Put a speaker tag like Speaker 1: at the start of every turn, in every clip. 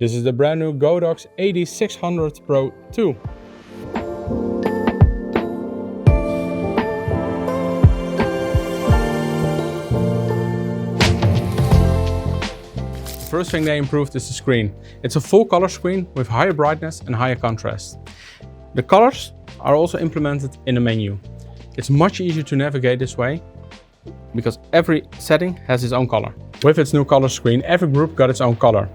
Speaker 1: This is the brand new Godox AD600 Pro II. First thing they improved is the screen. It's a full color screen with higher brightness and higher contrast. The colors are also implemented in the menu. It's much easier to navigate this way because every setting has its own color. With its new color screen, every group got its own color.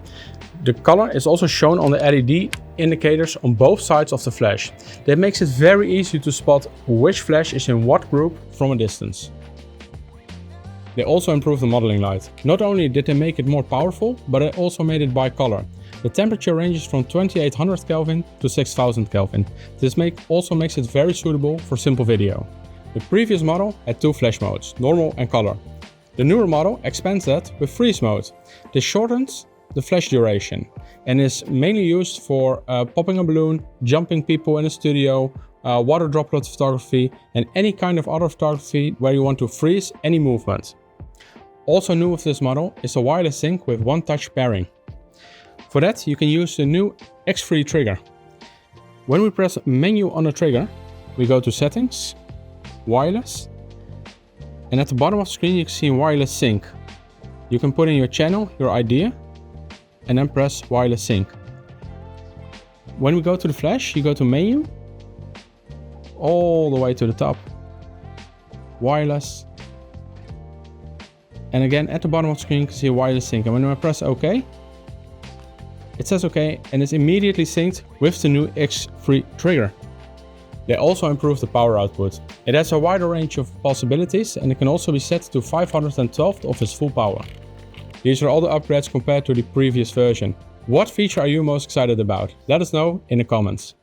Speaker 1: The color is also shown on the LED indicators on both sides of the flash. That makes it very easy to spot which flash is in what group from a distance. They also improved the modeling light. Not only did they make it more powerful, but they also made it by color. The temperature ranges from 2800 Kelvin to 6000 Kelvin. This also makes it very suitable for simple video. The previous model had two flash modes, normal and color. The newer model expands that with freeze mode. This shortens the flash duration and is mainly used for popping a balloon, jumping people in a studio, water droplet photography, and any kind of other photography where you want to freeze any movement. Also new with this model is a wireless sync with one-touch pairing. For that you can use the new X3 trigger. When we press menu on the trigger, we go to settings, wireless, and at the bottom of the screen you can see wireless sync. You can put in your channel, your idea, and then press wireless sync. When we go to the flash, you go to menu, all the way to the top, wireless, and again at the bottom of the screen you can see wireless sync. And when I press OK, it says OK and it's immediately synced with the new X3 trigger. They also improved the power output. It has a wider range of possibilities and it can also be set to 512 of its full power. These are all the upgrades compared to the previous version. What feature are you most excited about? Let us know in the comments.